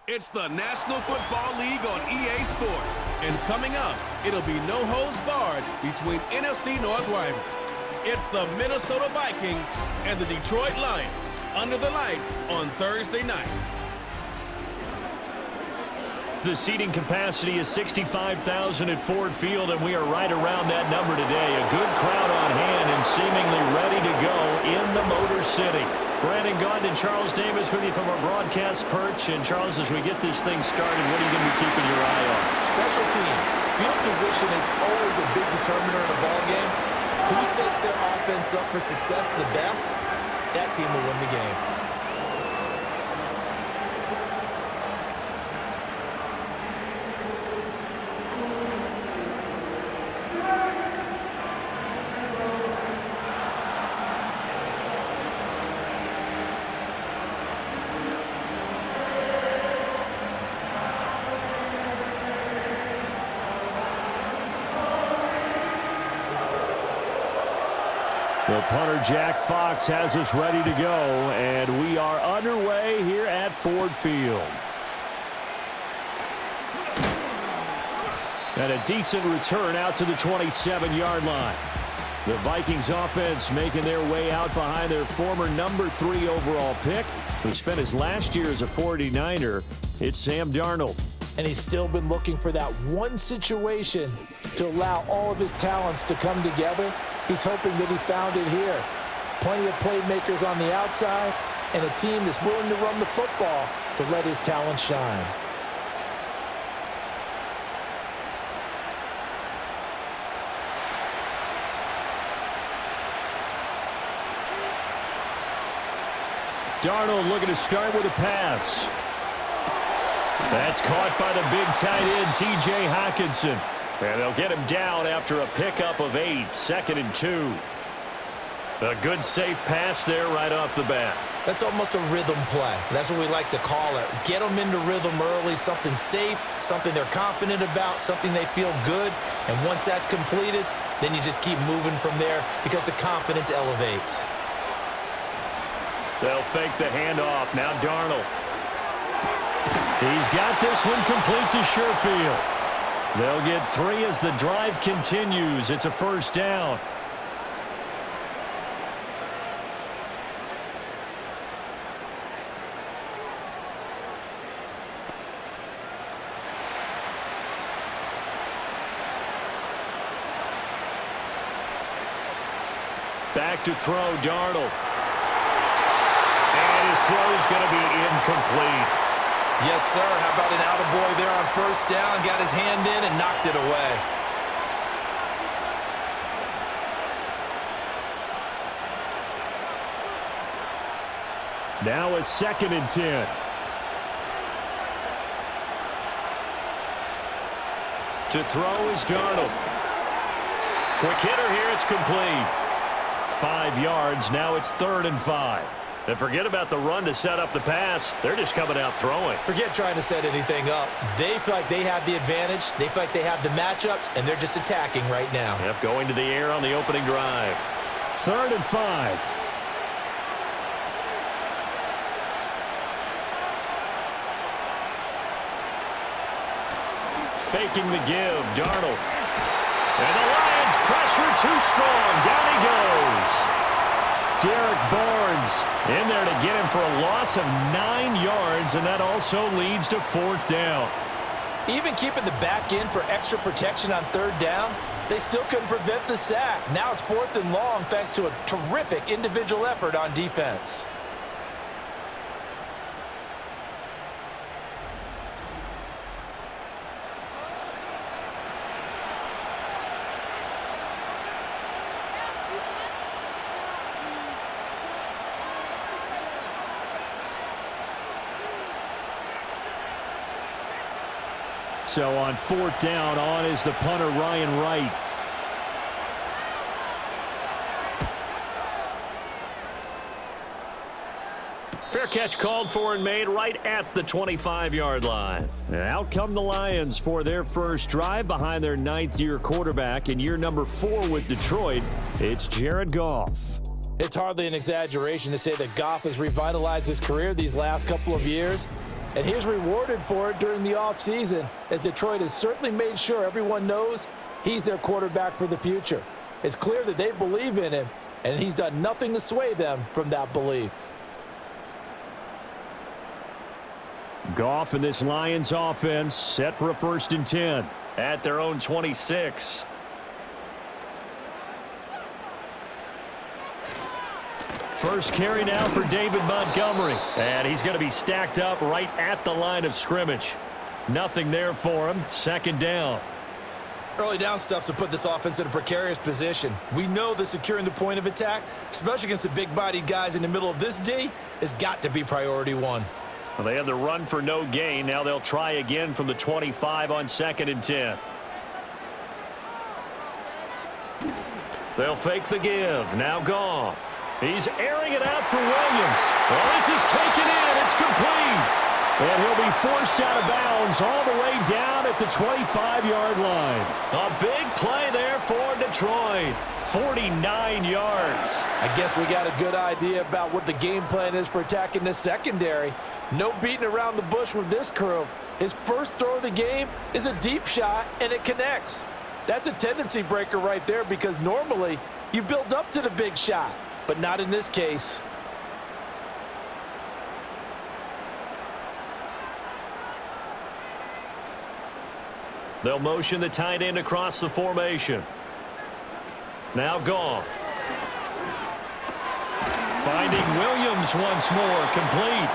It's the National Football League on EA Sports. And coming up, it'll be no holds barred between NFC North rivals. It's the Minnesota Vikings and the Detroit Lions under the lights on Thursday night. The seating capacity is 65,000 at Ford Field, and we are right around that number today. A good crowd on hand and seemingly ready to go in the Motor City. Brandon Gaudin and Charles Davis with you from our broadcast perch. And Charles, as we get this thing started, what are you going to be keeping your eye on? Special teams. Field position is always a big determiner in a ball game. Who sets their offense up for success the best, that team will win the game. The punter, Jack Fox, has us ready to go, and we are underway here at Ford Field. And a decent return out to the 27-yard line. The Vikings offense making their way out behind their former number 3 overall pick, who spent his last year as a 49er. It's Sam Darnold. And he's still been looking for that one situation to allow all of his talents to come together. He's hoping that he found it here. Plenty of playmakers on the outside and a team that's willing to run the football to let his talent shine. Darnold looking to start with a pass. That's caught by the big tight end, T.J. Hockenson. And they'll get him down after a pickup of 8, 2nd and 2. A good, safe pass there right off the bat. That's almost a rhythm play. That's what we like to call it. Get them into rhythm early, something safe, something they're confident about, something they feel good. And once that's completed, then you just keep moving from there because the confidence elevates. They'll fake the handoff. Now Darnold. He's got this one complete to Sherfield. They'll get 3 as the drive continues. It's a first down. Back to throw, Darnold. And his throw is going to be incomplete. Yes, sir. How about an attaboy there on first down? Got his hand in and knocked it away. Now a 2nd and 10. To throw is Darnold. Quick hitter here. It's complete. 5 yards. Now it's 3rd and 5. And forget about the run to set up the pass. They're just coming out throwing. Forget trying to set anything up. They feel like they have the advantage. They feel like they have the matchups, and they're just attacking right now. Yep, going to the air on the opening drive. 3rd and 5. Faking the give, Darnold. And the Lions pressure too strong. Down he goes. Derek Barnes in there to get him for a loss of 9 yards, and that also leads to 4th down. Even keeping the back end for extra protection on 3rd down, they still couldn't prevent the sack. Now it's 4th and long thanks to a terrific individual effort on defense. So on 4th down, on is the punter, Ryan Wright. Fair catch called for and made right at the 25-yard line. And out come the Lions for their first drive behind their 9th-year quarterback in year number 4 with Detroit. It's Jared Goff. It's hardly an exaggeration to say that Goff has revitalized his career these last couple of years. And he's rewarded for it during the offseason, as Detroit has certainly made sure everyone knows he's their quarterback for the future. It's clear that they believe in him, and he's done nothing to sway them from that belief. Goff and this Lions offense set for a 1st and 10 at their own 26. First carry now for David Montgomery. And he's going to be stacked up right at the line of scrimmage. Nothing there for him. 2nd down. Early down stuff to put this offense in a precarious position. We know that securing the point of attack, especially against the big-bodied guys in the middle of this D, has got to be priority one. Well, they had the run for no gain. Now they'll try again from the 25 on 2nd and 10. They'll fake the give. Now Goff. He's airing it out for Williams. Well, this is taken in. It's complete. And he'll be forced out of bounds all the way down at the 25-yard line. A big play there for Detroit. 49 yards. I guess we got a good idea about what the game plan is for attacking this secondary. No beating around the bush with this crew. His first throw of the game is a deep shot, and it connects. That's a tendency breaker right there, because normally you build up to the big shot, but not in this case. They'll motion the tight end across the formation. Now Goff. Finding Williams once more, complete.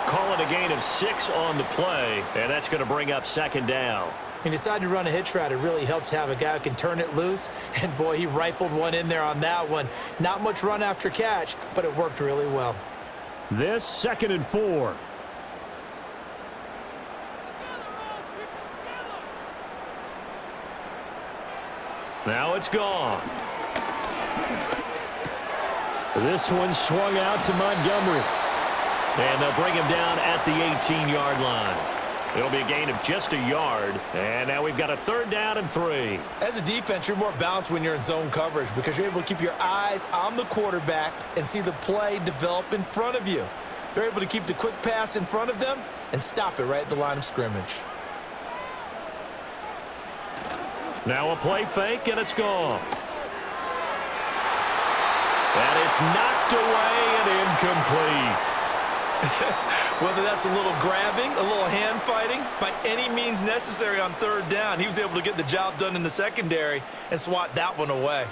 Call it a gain of 6 on the play, and that's going to bring up 2nd down. He decided to run a hitch route. It really helps to have a guy who can turn it loose, and boy, he rifled one in there on that one. Not much run after catch, but it worked really well. This 2nd and 4. Now it's Goff. This one swung out to Montgomery. And they'll bring him down at the 18-yard line. It'll be a gain of just a yard. And now we've got a 3rd down and 3. As a defense, you're more balanced when you're in zone coverage because you're able to keep your eyes on the quarterback and see the play develop in front of you. They're able to keep the quick pass in front of them and stop it right at the line of scrimmage. Now a play fake, and it's Goff. And it's knocked away and incomplete. Whether that's a little grabbing, a little hand fighting, by any means necessary on 3rd down, he was able to get the job done in the secondary and swat that one away.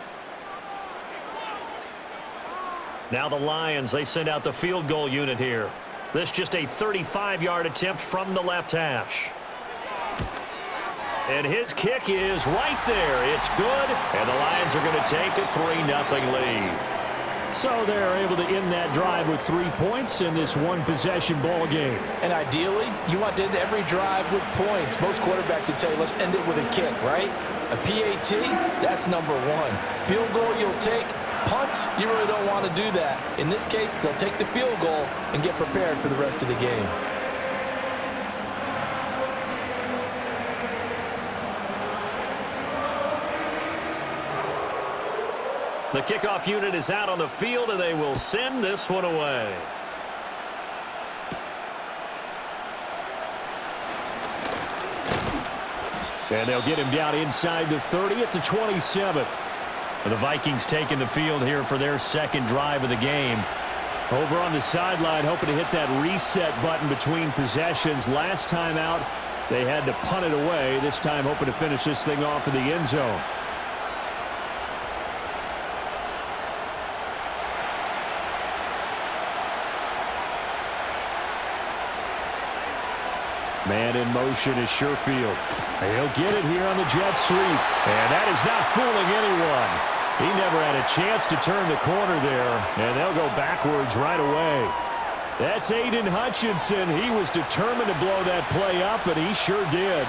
Now the Lions, they send out the field goal unit here. This just a 35-yard attempt from the left hash. And his kick is right there. It's good, and the Lions are going to take a 3-0 lead. So they're able to end that drive with 3 points in this one-possession ball game. And ideally, you want to end every drive with points. Most quarterbacks would tell you, let's end it with a kick, right? A PAT, that's number 1. Field goal you'll take. Punts, you really don't want to do that. In this case, they'll take the field goal and get prepared for the rest of the game. The kickoff unit is out on the field, and they will send this one away. And they'll get him down inside the 30 at the 27. And the Vikings taking the field here for their 2nd drive of the game. Over on the sideline, hoping to hit that reset button between possessions. Last time out, they had to punt it away. This time, hoping to finish this thing off in the end zone. Man in motion is Sherfield. He'll get it here on the jet sweep. And that is not fooling anyone. He never had a chance to turn the corner there. And they'll go backwards right away. That's Aiden Hutchinson. He was determined to blow that play up, and he sure did.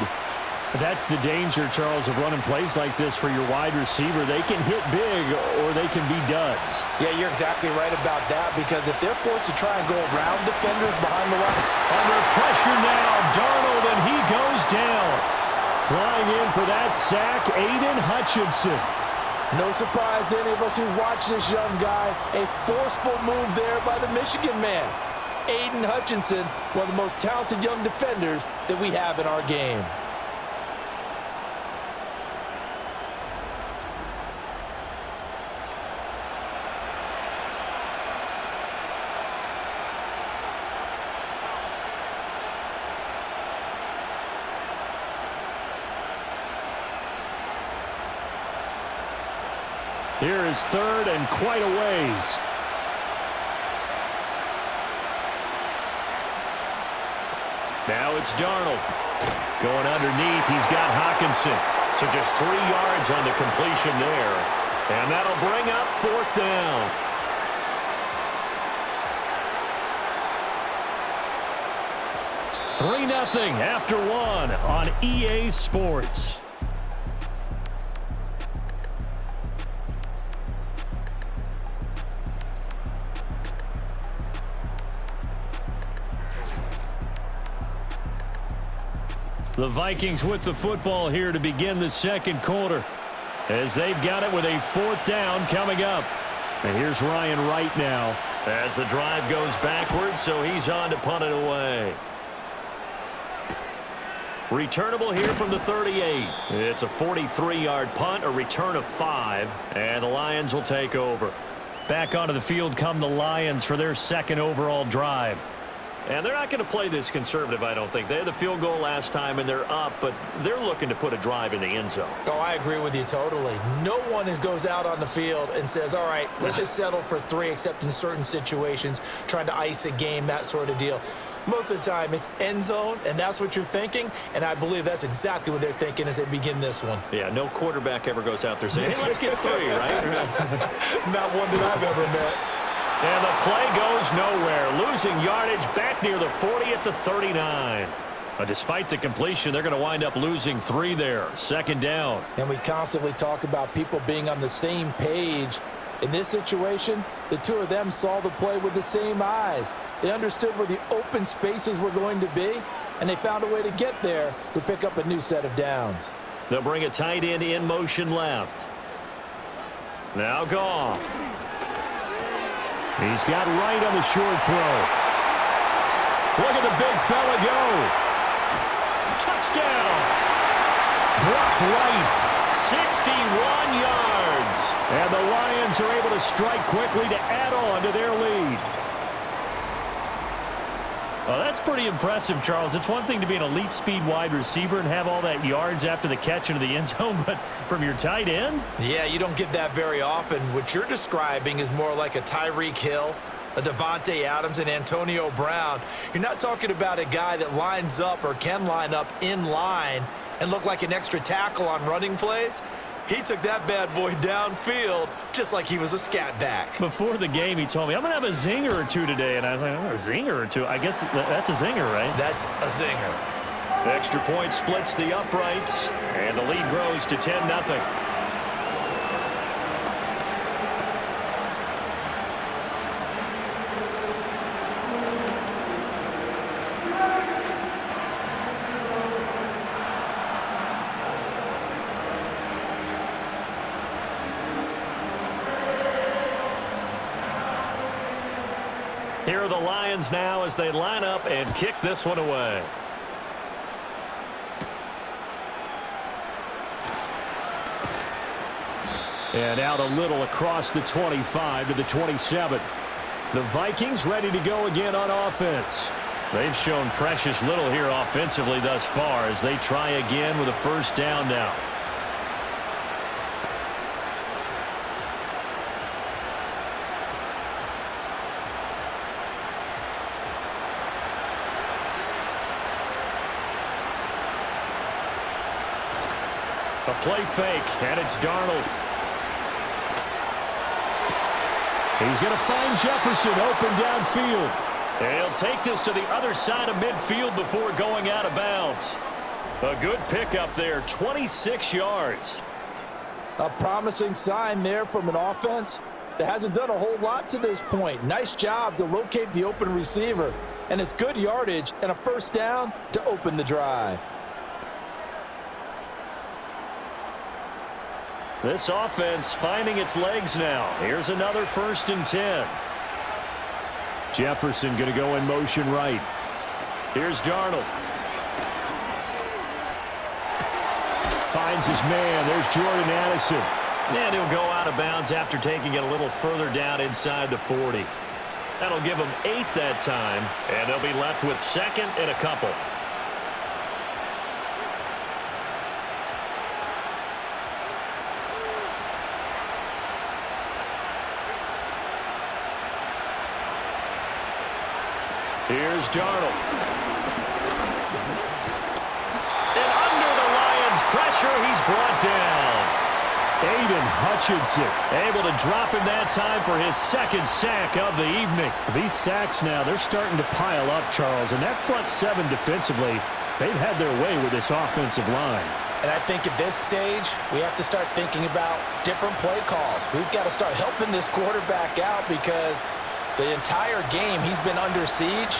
That's the danger, Charles, of running plays like this for your wide receiver. They can hit big or they can be duds. Yeah, you're exactly right about that, because if they're forced to try and go around defenders behind the line. Under pressure now, Darnold, and he goes down. Flying in for that sack, Aiden Hutchinson. No surprise to any of us who watch this young guy. A forceful move there by the Michigan man. Aiden Hutchinson, one of the most talented young defenders that we have in our game. Here is third and quite a ways. Now it's Darnold. Going underneath, he's got Hawkinson. So just 3 yards on the completion there. And that'll bring up fourth down. Three 0 after one on EA Sports. The Vikings with the football here to begin the second quarter, as they've got it with a fourth down coming up. And here's Ryan Wright now as the drive goes backwards, so he's on to punt it away. Returnable here from the 38. It's a 43-yard punt, a return of 5, and the Lions will take over. Back onto the field come the Lions for their second overall drive. And they're not going to play this conservative, I don't think. They had the field goal last time, and they're up, but they're looking to put a drive in the end zone. Oh, I agree with you totally. No one goes out on the field and says, all right, let's just settle for 3, except in certain situations, trying to ice a game, that sort of deal. Most of the time, it's end zone, and that's what you're thinking, and I believe that's exactly what they're thinking as they begin this one. Yeah, no quarterback ever goes out there saying, hey, let's get 3, right? Not one that I've ever met. And the play goes nowhere. Losing yardage back near the 40 at the 39. But despite the completion, they're going to wind up losing 3 there. Second down. And we constantly talk about people being on the same page. In this situation, the two of them saw the play with the same eyes. They understood where the open spaces were going to be, and they found a way to get there to pick up a new set of downs. They'll bring a tight end in motion left. Now Goff. He's got Wright on the short throw. Look at the big fella go. Touchdown. Brock Wright, 61 yards. And the Lions are able to strike quickly to add on to their lead. Well, that's pretty impressive, Charles. It's one thing to be an elite speed wide receiver and have all that yards after the catch into the end zone, but from your tight end? Yeah, you don't get that very often. What you're describing is more like a Tyreek Hill, a Devontae Adams, and Antonio Brown. You're not talking about a guy that lines up or can line up in line and look like an extra tackle on running plays. He took that bad boy downfield just like he was a scat back. Before the game, he told me, I'm going to have a zinger or two today. And I was like, oh, a zinger or two? I guess that's a zinger, right? That's a zinger. The extra point splits the uprights, and the lead grows to 10-0. Here are the Lions now as they line up and kick this one away. And out a little across the 25 to the 27. The Vikings ready to go again on offense. They've shown precious little here offensively thus far as they try again with a first down now. A play fake, and it's Darnold. He's going to find Jefferson open downfield. And he'll take this to the other side of midfield before going out of bounds. A good pickup there, 26 yards. A promising sign there from an offense that hasn't done a whole lot to this point. Nice job to locate the open receiver. And it's good yardage and a first down to open the drive. This offense finding its legs now. Here's another 1st and 10. Jefferson going to go in motion right. Here's Darnold. Finds his man. There's Jordan Addison. And he'll go out of bounds after taking it a little further down inside the 40. That'll give them 8 that time, and they'll be left with second and a couple. Here's Darnold. And under the Lions' pressure, he's brought down. Aiden Hutchinson able to drop him that time for his second sack of the evening. These sacks now, they're starting to pile up, Charles. And that front seven defensively, they've had their way with this offensive line. And I think at this stage, we have to start thinking about different play calls. We've got to start helping this quarterback out because the entire game he's been under siege.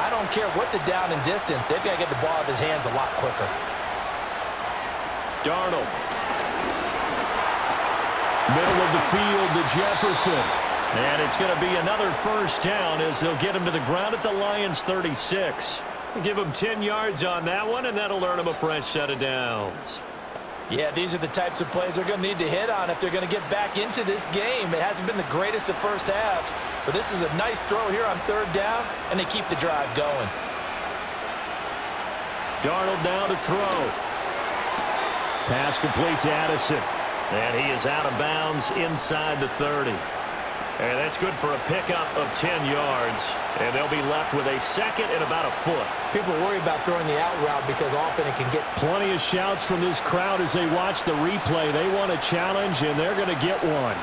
I don't care what the down and distance. They've got to get the ball out of his hands a lot quicker. Darnold. Middle of the field to Jefferson. And it's going to be another first down as they'll get him to the ground at the Lions' 36. Give him 10 yards on that one, and that'll earn him a fresh set of downs. Yeah, these are the types of plays they're going to need to hit on if they're going to get back into this game. It hasn't been the greatest of first halves, but this is a nice throw here on third down, and they keep the drive going. Darnold now to throw. Pass complete to Addison. And he is out of bounds inside the 30. And that's good for a pickup of 10 yards. And they'll be left with a second and about a foot. People worry about throwing the out route because often it can get... Plenty of shouts from this crowd as they watch the replay. They want a challenge, and they're going to get one.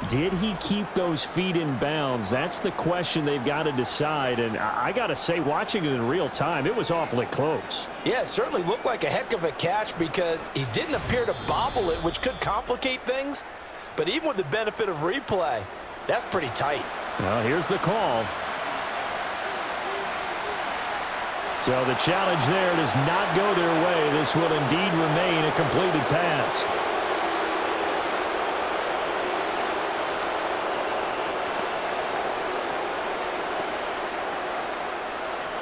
Did he keep those feet in bounds? That's the question they've got to decide. And I got to say, watching it in real time, it was awfully close. Yeah, it certainly looked like a heck of a catch because he didn't appear to bobble it, which could complicate things. But even with the benefit of replay, that's pretty tight. Well, here's the call. So the challenge there does not go their way. This will indeed remain a completed pass.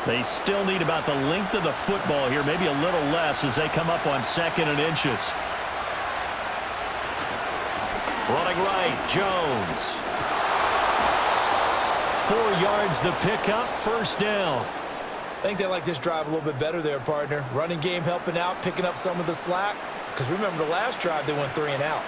They still need about the length of the football here, maybe a little less as they come up on second and inches. Running right, Jones. 4 yards the pickup, first down. I think they like this drive a little bit better there, partner. Running game helping out, picking up some of the slack. Because remember the last drive, they went 3 and out.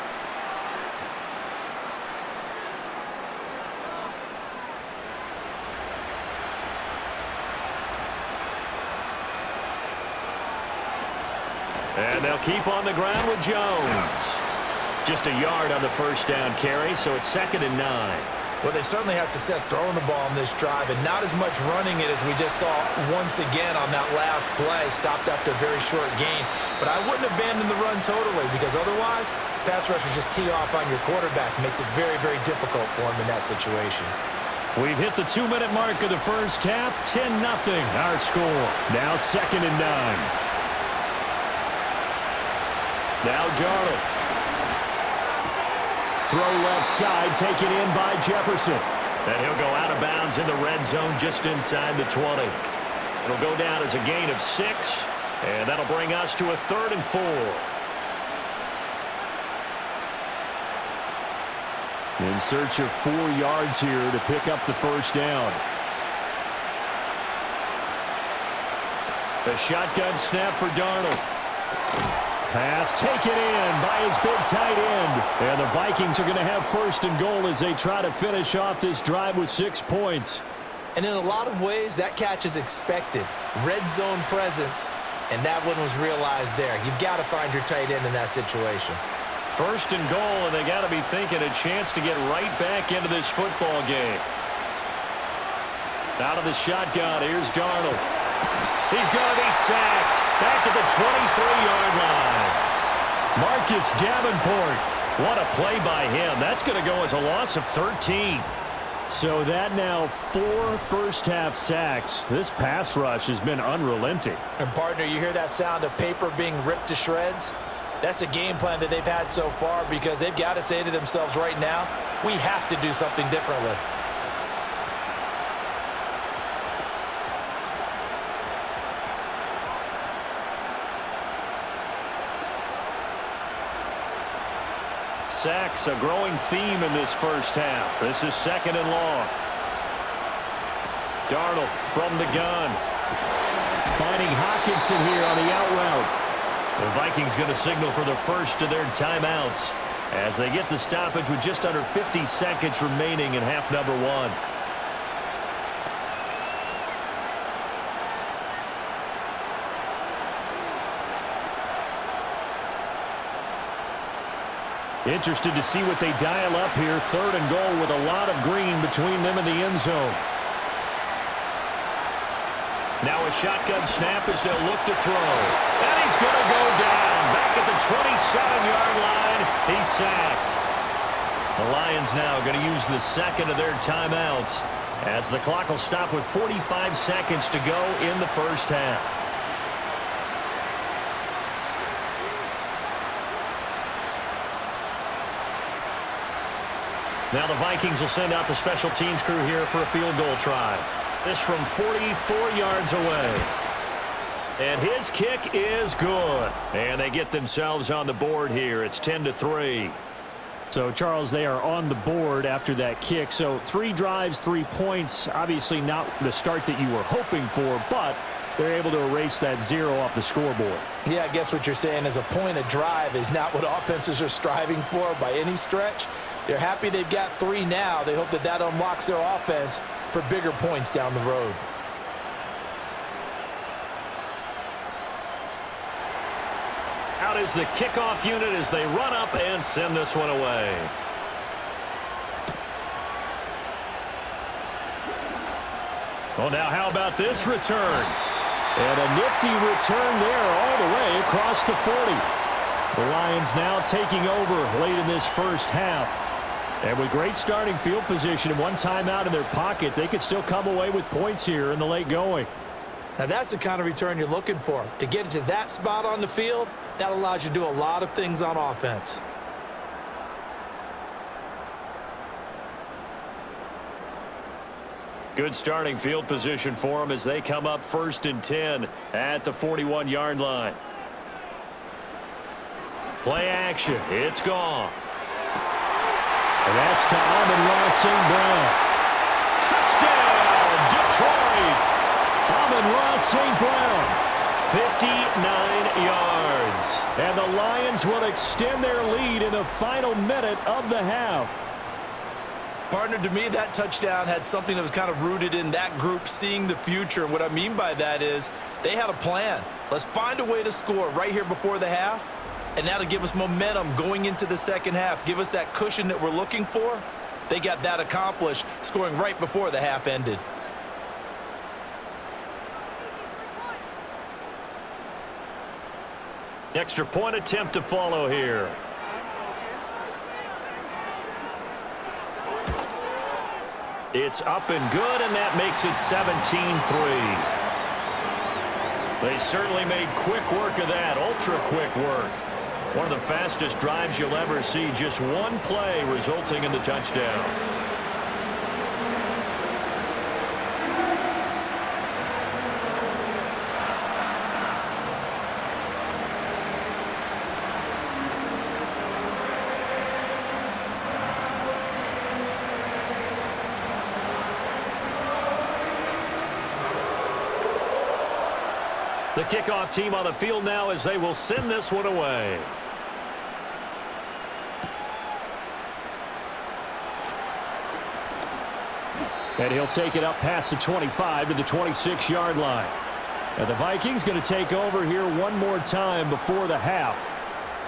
And they'll keep on the ground with Jones. Just a yard on the first down carry, so it's second and 9. Well, they certainly had success throwing the ball on this drive, and not as much running it as we just saw once again on that last play. Stopped after a very short gain. But I wouldn't abandon the run totally, because otherwise, pass rushers just tee off on your quarterback. Makes it very, very difficult for him in that situation. We've hit the 2-minute mark of the first half. 10-0 our score. Now second and 9. Now Darnold. Throw left side, taken in by Jefferson. And he'll go out of bounds in the red zone just inside the 20. It'll go down as a gain of 6, and that'll bring us to a 3rd and 4. In search of 4 yards here to pick up the first down. The shotgun snap for Darnold. Pass taken in by his big tight end. And the Vikings are going to have 1st and goal as they try to finish off this drive with 6 points. And in a lot of ways, that catch is expected. Red zone presence, and that one was realized there. You've got to find your tight end in that situation. 1st and goal, and they got to be thinking a chance to get right back into this football game. Out of the shotgun, here's Darnold. He's going to be sacked back at the 23-yard line. Marcus Davenport. What a play by him. That's going to go as a loss of 13. So that now 4 first-half sacks. This pass rush has been unrelenting. And, partner, you hear that sound of paper being ripped to shreds? That's a game plan that they've had so far because they've got to say to themselves right now, we have to do something differently. Sacks, a growing theme in this first half. This is 2nd and long. Darnold from the gun. Finding Hawkinson here on the out route. The Vikings going to signal for the first of their timeouts as they get the stoppage with just under 50 seconds remaining in half number 1. Interested to see what they dial up here. 3rd and goal with a lot of green between them and the end zone. Now a shotgun snap as they'll look to throw. And he's going to go down. Back at the 27-yard line. He's sacked. The Lions now going to use the 2nd of their timeouts as the clock will stop with 45 seconds to go in the first half. Now the Vikings will send out the special teams crew here for a field goal try. This from 44 yards away. And his kick is good. And they get themselves on the board here. It's 10-3. So, Charles, they are on the board after that kick. So 3 drives, 3 points. Obviously not the start that you were hoping for, but they're able to erase that 0 off the scoreboard. Yeah, I guess what you're saying is a point a drive is not what offenses are striving for by any stretch. They're happy they've got 3 now. They hope that that unlocks their offense for bigger points down the road. Out is the kickoff unit as they run up and send this one away. Well, now how about this return? And a nifty return there all the way across the 40. The Lions now taking over late in this first half. And with great starting field position and 1 timeout in their pocket, they could still come away with points here in the late going. Now that's the kind of return you're looking for. To get it to that spot on the field, that allows you to do a lot of things on offense. Good starting field position for them as they come up 1st and 10 at the 41-yard line. Play action. It's Goff. And that's to Amon-Ra St. Brown. Touchdown, Detroit. Amon-Ra St. Brown. 59 yards. And the Lions will extend their lead in the final minute of the half. Partner, to me, that touchdown had something that was kind of rooted in that group seeing the future. What I mean by that is they had a plan. Let's find a way to score right here before the half. And that'll give us momentum going into the second half. Give us that cushion that we're looking for. They got that accomplished, scoring right before the half ended. Extra point attempt to follow here. It's up and good, and that makes it 17-3. They certainly made quick work of that, ultra-quick work. One of the fastest drives you'll ever see, just 1 play resulting in the touchdown. The kickoff team on the field now as they will send this one away. And he'll take it up past the 25 to the 26-yard line. And the Vikings going to take over here one more time before the half.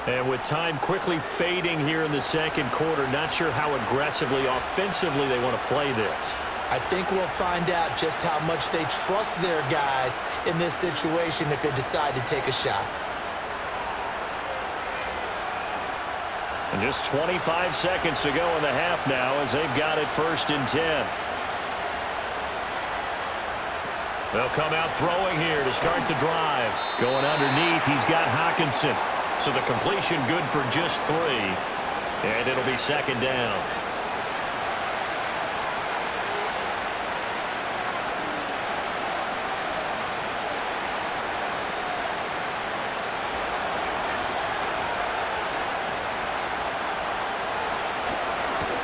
And with time quickly fading here in the second quarter, not sure how aggressively, offensively they want to play this. I think we'll find out just how much they trust their guys in this situation if they decide to take a shot. And just 25 seconds to go in the half now as they've got it 1st and 10. They'll come out throwing here to start the drive. Going underneath, he's got Hawkinson. So the completion good for just 3. And it'll be second down.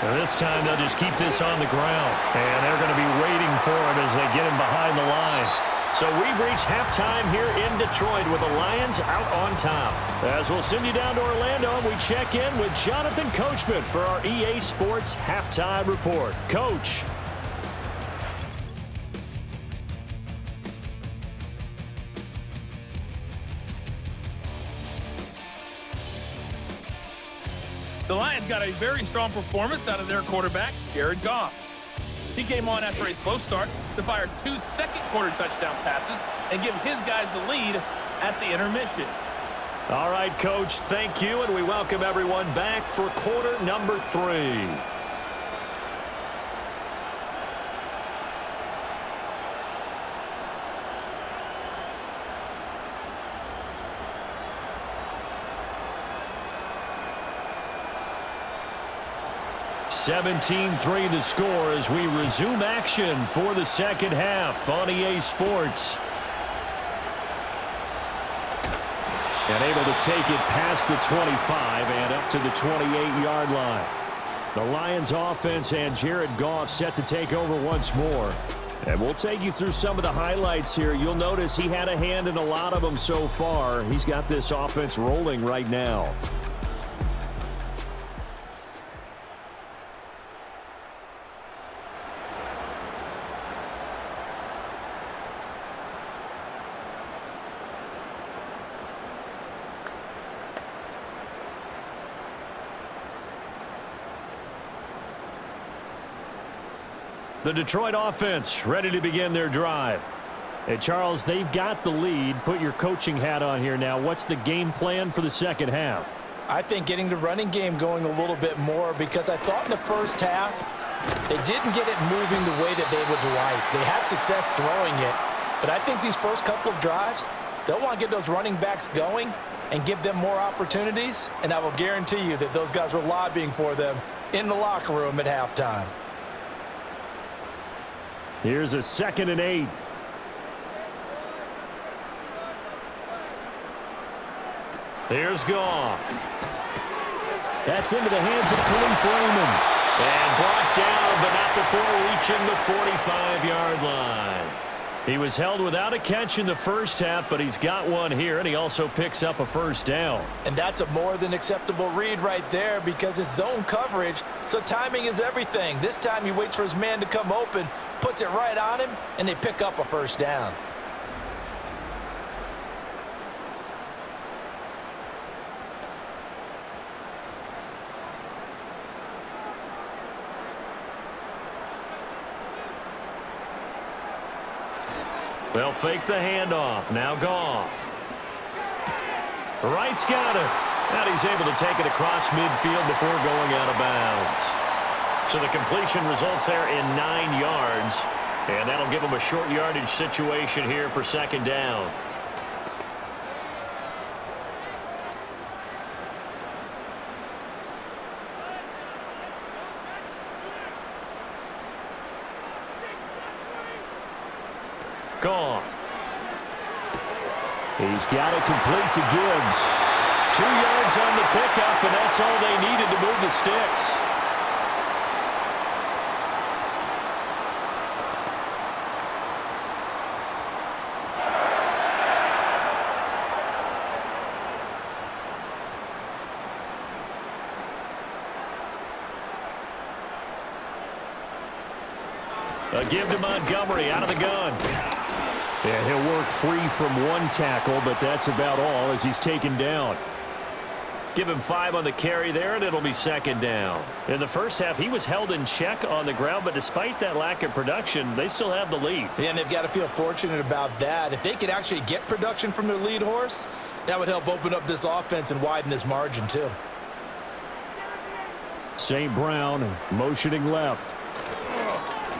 And this time they'll just keep this on the ground. And they're going to be waiting for him as they get him behind the line. So we've reached halftime here in Detroit with the Lions out on top. As we'll send you down to Orlando, we check in with Jonathan Coachman for our EA Sports Halftime Report. Coach. The Lions got a very strong performance out of their quarterback, Jared Goff. He came on after a slow start to fire 2 second-quarter touchdown passes and give his guys the lead at the intermission. All right, Coach, thank you, and we welcome everyone back for quarter number 3. (17-3) the score as we resume action for the second half on EA Sports. And able to take it past the 25 and up to the 28-yard line. The Lions offense and Jared Goff set to take over once more. And we'll take you through some of the highlights here. You'll notice he had a hand in a lot of them so far. He's got this offense rolling right now. The Detroit offense ready to begin their drive. Hey, Charles, they've got the lead. Put your coaching hat on here now. What's the game plan for the second half? I think getting the running game going a little bit more, because I thought in the first half they didn't get it moving the way that they would like. They had success throwing it, but I think these first couple of drives, they'll want to get those running backs going and give them more opportunities, and I will guarantee you that those guys were lobbying for them in the locker room at halftime. Here's a 2nd and 8. Here's Goff. That's into the hands of Khalif Raymond. And brought down, but not before reaching the 45-yard line. He was held without a catch in the first half, but he's got one here, and he also picks up a first down. And that's a more than acceptable read right there, because it's zone coverage, so timing is everything. This time he waits for his man to come open, puts it right on him, and they pick up a first down. They'll fake the handoff. Now Goff. Wright's got it. And he's able to take it across midfield before going out of bounds. So the completion results there in 9 yards. And that'll give him a short yardage situation here for second down. Goff. He's got it complete to Gibbs. 2 yards on the pickup, and that's all they needed to move the sticks. A give to Montgomery out of the gun. Yeah, he'll work free from one tackle, but that's about all as he's taken down. Give him 5 on the carry there, and it'll be second down. In the first half, he was held in check on the ground, but despite that lack of production, they still have the lead. And they've got to feel fortunate about that. If they could actually get production from their lead horse, that would help open up this offense and widen this margin too. St. Brown motioning left.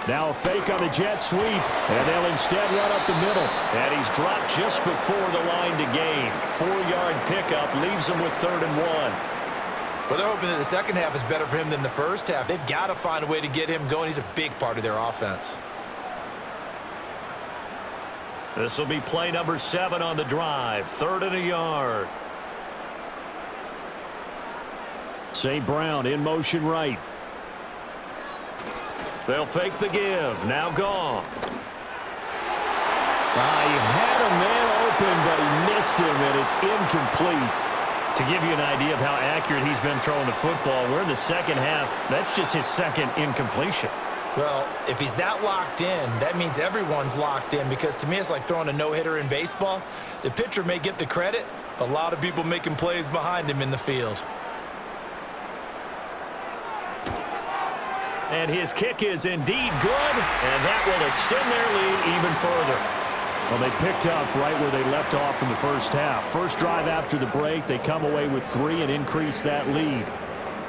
Now a fake on the jet sweep, and they'll instead run up the middle. And he's dropped just before the line to gain. 4-yard pickup leaves him with 3rd and 1. Well, they're hoping that the second half is better for him than the first half. They've got to find a way to get him going. He's a big part of their offense. This will be play number 7 on the drive. 3rd and a yard. St. Brown in motion right. They'll fake the give. Now Goff. He had a man open, but he missed him, and it's incomplete. To give you an idea of how accurate he's been throwing the football, we're in the second half. That's just his second incompletion. Well, if he's that locked in, that means everyone's locked in, because to me it's like throwing a no-hitter in baseball. The pitcher may get the credit, but a lot of people making plays behind him in the field. And his kick is indeed good, and that will extend their lead even further. Well, they picked up right where they left off in the first half. First drive after the break, they come away with 3 and increase that lead.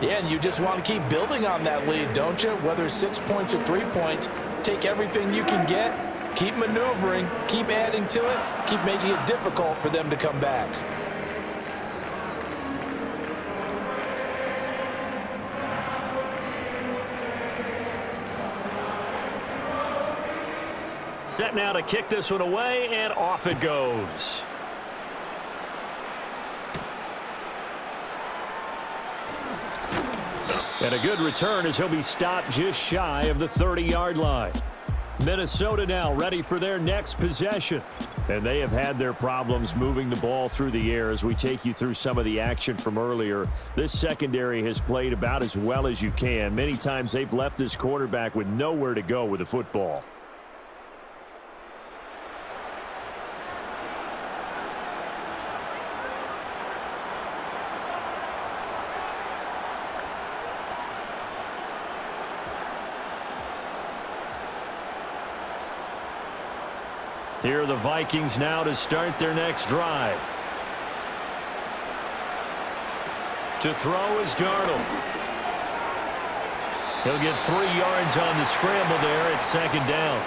Yeah, and you just want to keep building on that lead, don't you? Whether it's 6 points or 3 points, take everything you can get, keep maneuvering, keep adding to it, keep making it difficult for them to come back. Set now to kick this one away, and off it goes. And a good return as he'll be stopped just shy of the 30-yard line. Minnesota now ready for their next possession. And they have had their problems moving the ball through the air as we take you through some of the action from earlier. This secondary has played about as well as you can. Many times they've left this quarterback with nowhere to go with the football. Here are the Vikings now to start their next drive. To throw is Darnold. He'll get 3 yards on the scramble there at 2nd down.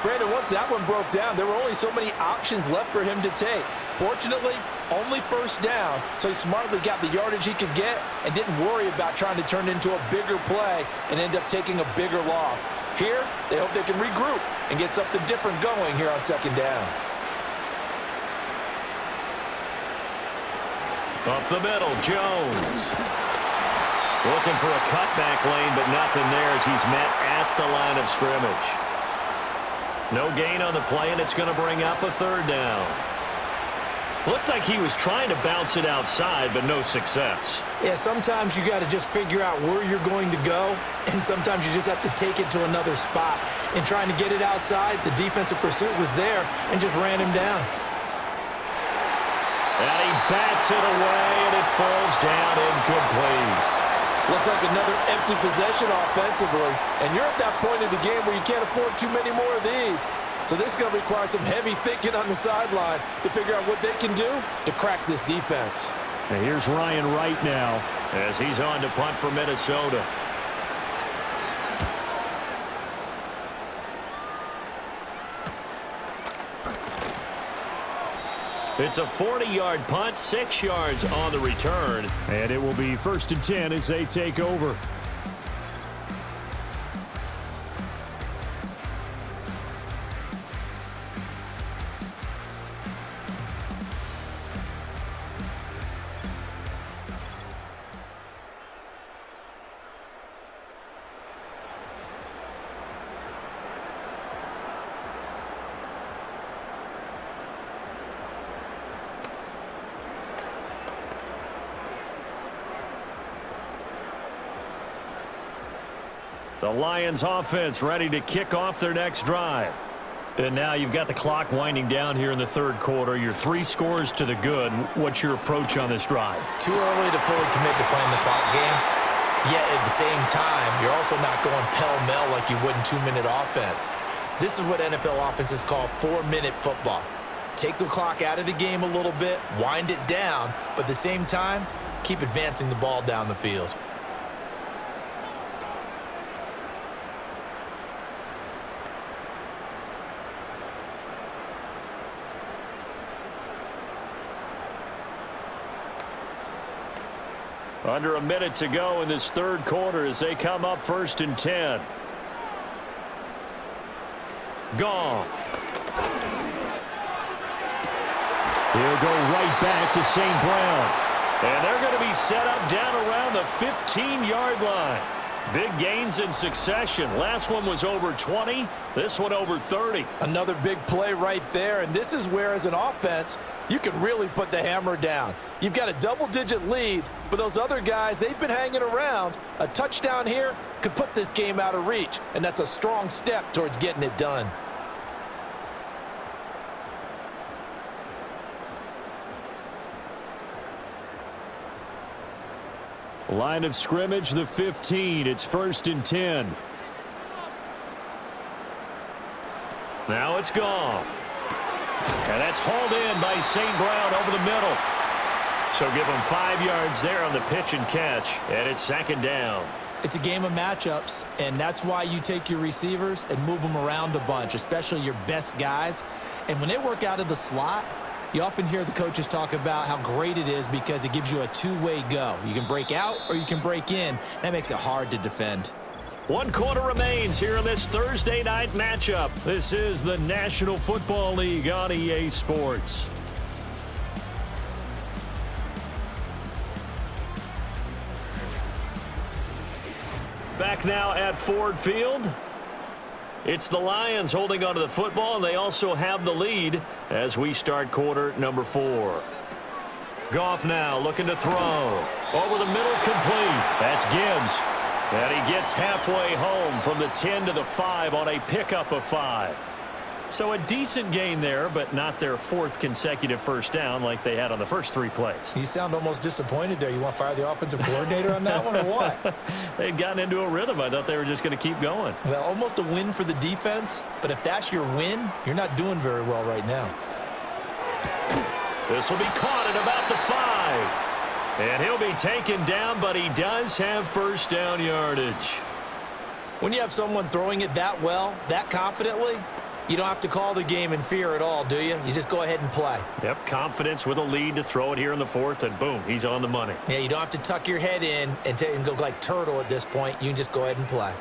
Brandon, once that one broke down, there were only so many options left for him to take. Fortunately, only 1st down, so he smartly got the yardage he could get and didn't worry about trying to turn it into a bigger play and end up taking a bigger loss. Here, they hope they can regroup and get something different going here on 2nd down. Up the middle, Jones. Looking for a cutback lane, but nothing there as he's met at the line of scrimmage. No gain on the play, and it's going to bring up a 3rd down. Looked like he was trying to bounce it outside, but no success. Yeah, sometimes you got to just figure out where you're going to go, and sometimes you just have to take it to another spot. In trying to get it outside, the defensive pursuit was there and just ran him down. And he bats it away, and it falls down incomplete. Looks like another empty possession offensively, and you're at that point in the game where you can't afford too many more of these. So this is going to require some heavy thinking on the sideline to figure out what they can do to crack this defense. And here's Ryan Wright now as he's on to punt for Minnesota. It's a 40-yard punt, 6 yards on the return. And it will be 1st and 10 as they take over. The Lions offense ready to kick off their next drive. And now you've got the clock winding down here in the 3rd quarter. You're 3 scores to the good. What's your approach on this drive? Too early to fully commit to playing the clock game. Yet at the same time, you're also not going pell-mell like you would in 2-minute offense. This is what NFL offenses call 4-minute football. Take the clock out of the game a little bit, wind it down, but at the same time, keep advancing the ball down the field. Under a minute to go in this third quarter as they come up 1st and 10. Goff. He'll go right back to St. Brown. And they're going to be set up down around the 15-yard line. Big gains in succession. Last one was over 20. This one over 30. Another big play right there. And this is where, as an offense, you can really put the hammer down. You've got a double-digit lead, but those other guys, they've been hanging around. A touchdown here could put this game out of reach, and that's a strong step towards getting it done. Line of scrimmage, the 15. It's 1st and 10. Now it's Goff. And that's hauled in by St. Brown over the middle. So give him 5 yards there on the pitch and catch. And it's 2nd down. It's a game of matchups, and that's why you take your receivers and move them around a bunch, especially your best guys. And when they work out of the slot, you often hear the coaches talk about how great it is because it gives you a two-way go. You can break out or you can break in. That makes it hard to defend. 1 quarter remains here in this Thursday night matchup. This is the National Football League on EA Sports. Back now at Ford Field. It's the Lions holding onto the football, and they also have the lead as we start quarter number 4. Goff now looking to throw. Over the middle, complete. That's Gibbs. And he gets halfway home from the 10 to the 5 on a pickup of 5. So a decent gain there, but not their 4th consecutive first down like they had on the first 3 plays. You sound almost disappointed there. You want to fire the offensive coordinator on that one or what? They'd gotten into a rhythm. I thought they were just going to keep going. Well, almost a win for the defense, but if that's your win, you're not doing very well right now. This will be caught at about the 5. And he'll be taken down, but he does have first down yardage. When you have someone throwing it that well, that confidently, you don't have to call the game in fear at all, do you? You just go ahead and play. Yep, confidence with a lead to throw it here in the 4th, and boom, he's on the money. Yeah, you don't have to tuck your head in and go like turtle at this point. You can just go ahead and play.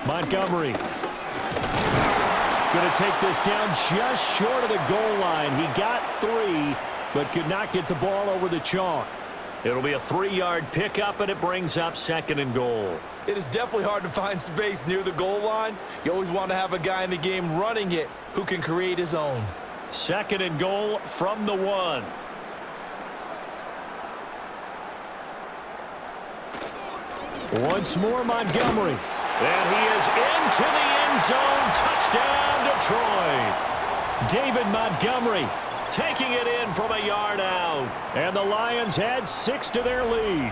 Montgomery. Going to take this down just short of the goal line. He got 3, but could not get the ball over the chalk. It'll be a 3-yard pickup, and it brings up 2nd and goal. It is definitely hard to find space near the goal line. You always want to have a guy in the game running it who can create his own. 2nd and goal from the 1. Once more, Montgomery. And he is into the end zone. Touchdown, Detroit. David Montgomery taking it in from a yard out. And the Lions add 6 to their lead.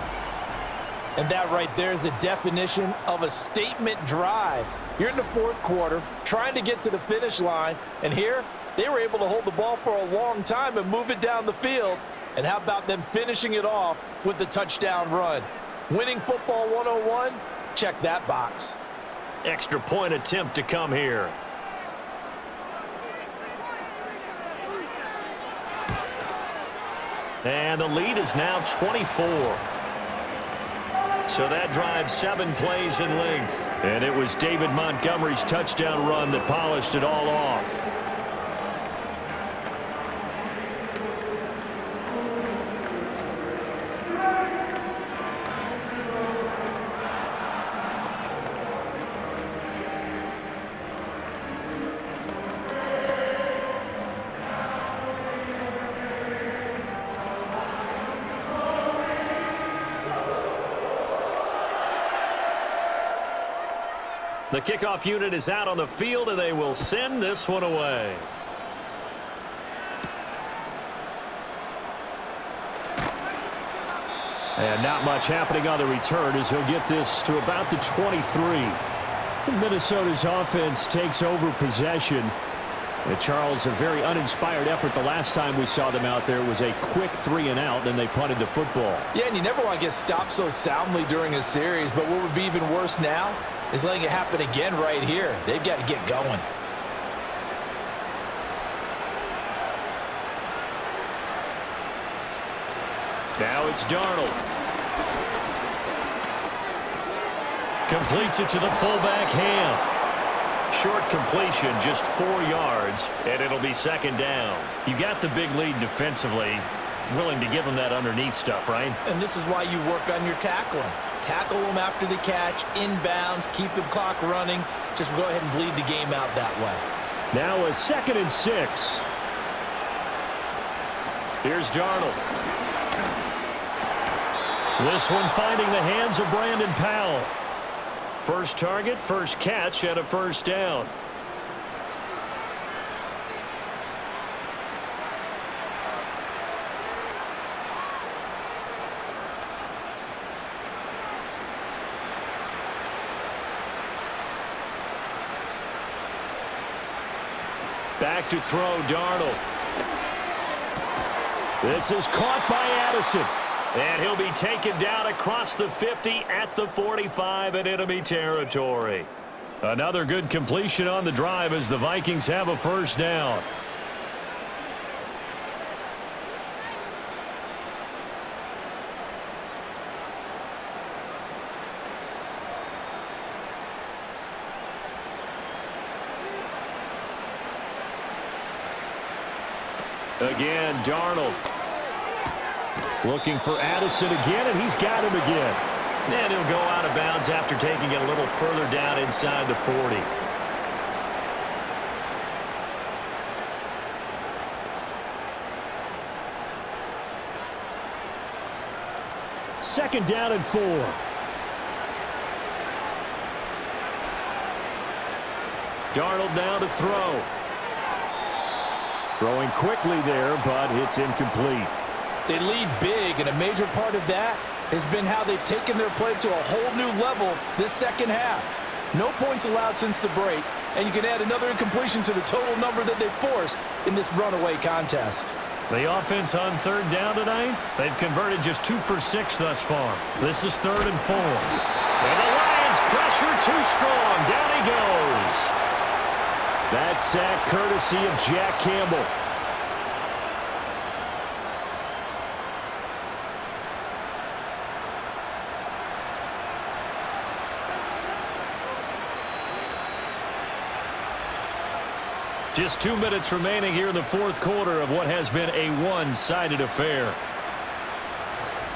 And that right there is the definition of a statement drive. You're in the 4th quarter, trying to get to the finish line, and here they were able to hold the ball for a long time and move it down the field. And how about them finishing it off with the touchdown run? Winning football 101, check that box. Extra point attempt to come here. And the lead is now 24. So that drives 7 plays in length. And it was David Montgomery's touchdown run that polished it all off. The kickoff unit is out on the field, and they will send this one away. And not much happening on the return as he'll get this to about the 23. Minnesota's offense takes over possession. And Charles, a very uninspired effort the last time we saw them out there was a quick 3-and-out, and they punted the football. Yeah, and you never want to get stopped so soundly during a series, but what would be even worse now is letting it happen again right here. They've got to get going. Now it's Darnold. Completes it to the fullback, Ham. Short completion, just 4 yards, and it'll be second down. You got the big lead defensively. Willing to give them that underneath stuff, right? And this is why you work on your tackling. Tackle them after the catch, inbounds, keep the clock running. Just go ahead and bleed the game out that way. Now a 2nd and 6. Here's Darnold. This one finding the hands of Brandon Powell. First target, first catch, and a first down. Back to throw, Darnold. This is caught by Addison. And he'll be taken down across the 50 at the 45 in enemy territory. Another good completion on the drive as the Vikings have a first down. Again, Darnold. Looking for Addison again, and he's got him again. And he'll go out of bounds after taking it a little further down inside the 40. Second down and 4. Darnold now to throw. Throwing quickly there, but it's incomplete. They lead big, and a major part of that has been how they've taken their play to a whole new level this second half. No points allowed since the break, and you can add another incompletion to the total number that they forced in this runaway contest. The offense on third down tonight, they've converted just 2 for 6 thus far. This is 3rd and 4. And the Lions pressure too strong. Down he goes. That sack courtesy of Jack Campbell. Just 2 minutes remaining here in the 4th quarter of what has been a one-sided affair.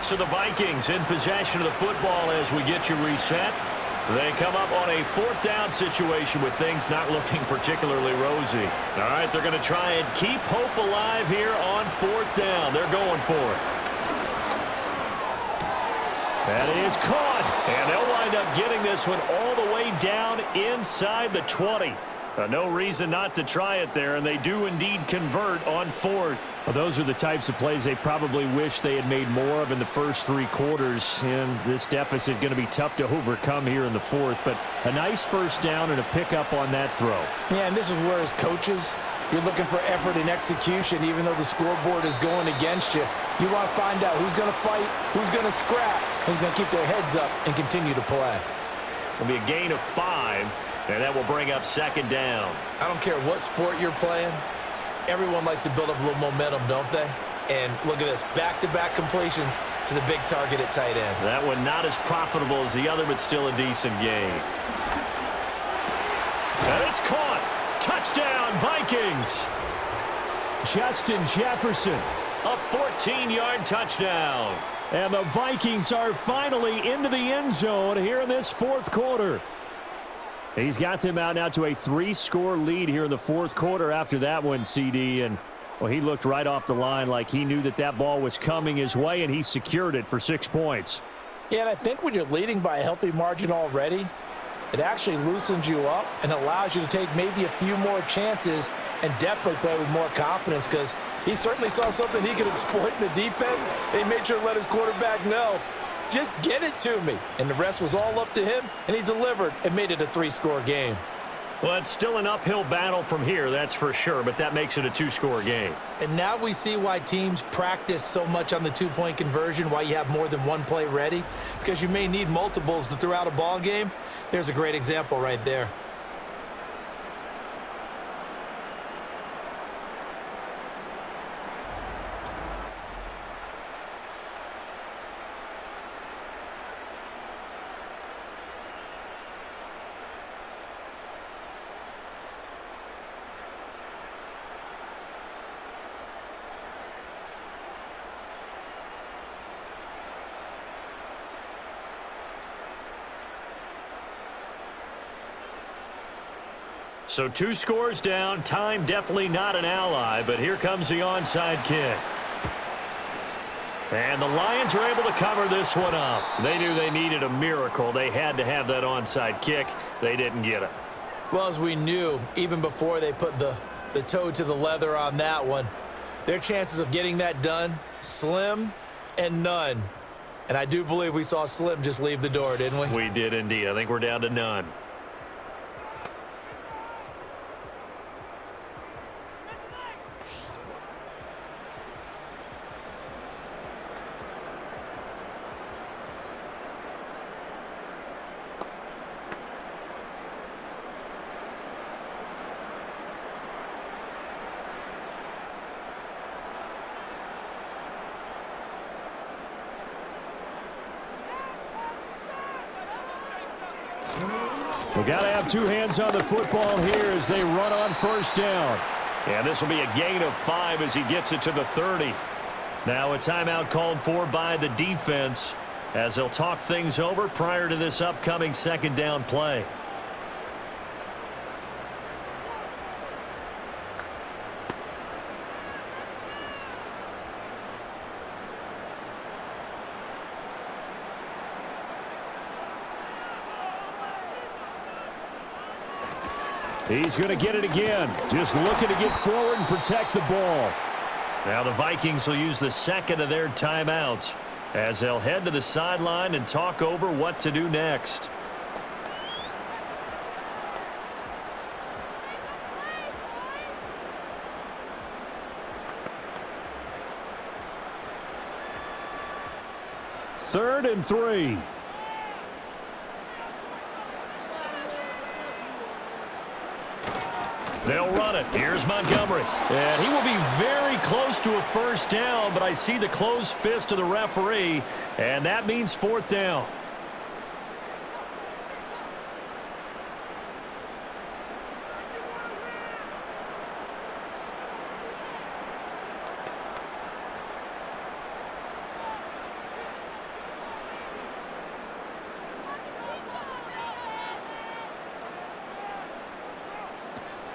So the Vikings in possession of the football as we get you reset. They come up on a 4th down situation with things not looking particularly rosy. All right, they're going to try and keep hope alive here on 4th down. They're going for it. That is caught, and they'll wind up getting this one all the way down inside the 20. No reason not to try it there, and they do indeed convert on 4th. Well, those are the types of plays they probably wish they had made more of in the first 3 quarters, and this deficit going to be tough to overcome here in the 4th, but a nice first down and a pickup on that throw. Yeah, and this is where as coaches, you're looking for effort and execution, even though the scoreboard is going against you. You want to find out who's going to fight, who's going to scrap, who's going to keep their heads up and continue to play. It'll be a gain of 5. And that will bring up second down. I don't care what sport you're playing. Everyone likes to build up a little momentum, don't they? And look at this, back-to-back completions to the big target at tight end. That one not as profitable as the other, but still a decent gain. And it's caught. Touchdown, Vikings. Justin Jefferson. A 14-yard touchdown. And the Vikings are finally into the end zone here in this 4th quarter. He's got them out now to a 3-score lead here in the 4th quarter after that one, CD. And, well, he looked right off the line like he knew that that ball was coming his way, and he secured it for 6 points. Yeah, and I think when you're leading by a healthy margin already, it actually loosens you up and allows you to take maybe a few more chances and definitely play with more confidence because he certainly saw something he could exploit in the defense. And he made sure to let his quarterback know, just get it to me. And the rest was all up to him, and he delivered and made it a 3-score game. Well, it's still an uphill battle from here, that's for sure, but that makes it a 2-score game. And now we see why teams practice so much on the 2-point conversion, why you have more than one play ready, because you may need multiples to throw out a ball game. There's a great example right there. So 2 scores down. Time definitely not an ally, but here comes the onside kick. And the Lions are able to cover this one up. They knew they needed a miracle. They had to have that onside kick. They didn't get it. Well, as we knew, even before they put the toe to the leather on that one, their chances of getting that done, slim and none. And I do believe we saw Slim just leave the door, didn't we? We did indeed. I think we're down to none. We got to have 2 hands on the football here as they run on first down. And this will be a gain of 5 as he gets it to the 30. Now a timeout called for by the defense as they'll talk things over prior to this upcoming second down play. He's going to get it again. Just looking to get forward and protect the ball. Now the Vikings will use the second of their timeouts as they'll head to the sideline and talk over what to do next. Third and 3. They'll run it. Here's Montgomery. And he will be very close to a first down, but I see the closed fist of the referee, and that means 4th down.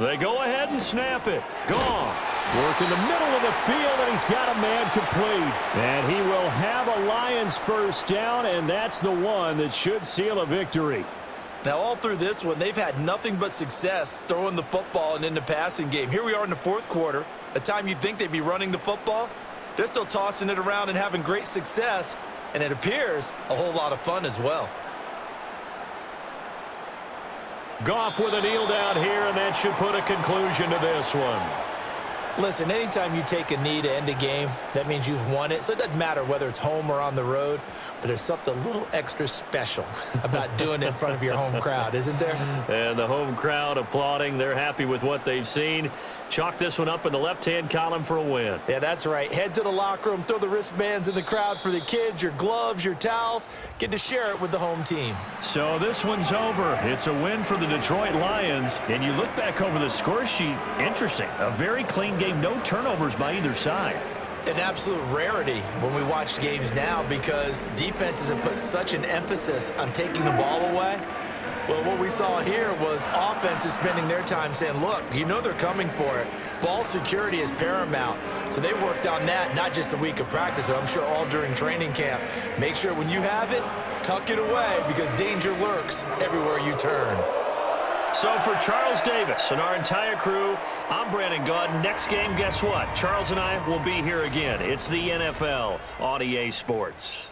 They go ahead and snap it. Gone. Work in the middle of the field, and he's got a man complete. And he will have a Lions first down, and that's the one that should seal a victory. Now, all through this one, they've had nothing but success throwing the football and in the passing game. Here we are in the 4th quarter, a time you'd think they'd be running the football. They're still tossing it around and having great success, and it appears a whole lot of fun as well. Goff with a kneel down here, and that should put a conclusion to this one. Listen, anytime you take a knee to end a game, that means you've won it. So it doesn't matter whether it's home or on the road, but there's something a little extra special about doing it in front of your home crowd, isn't there? And the home crowd applauding. They're happy with what they've seen. Chalk this one up in the left-hand column for a win. Yeah, that's right. Head to the locker room, throw the wristbands in the crowd for the kids, your gloves, your towels. Get to share it with the home team. So this one's over. It's a win for the Detroit Lions. And you look back over the score sheet, interesting. A very clean game, no turnovers by either side. An absolute rarity when we watch games now because defenses have put such an emphasis on taking the ball away. Well, what we saw here was offenses spending their time saying, look, you know they're coming for it. Ball security is paramount. So they worked on that, not just a week of practice, but I'm sure all during training camp. Make sure when you have it, tuck it away because danger lurks everywhere you turn. So for Charles Davis and our entire crew, I'm Brandon Gaudin. Next game, guess what? Charles and I will be here again. It's the NFL on EA Sports.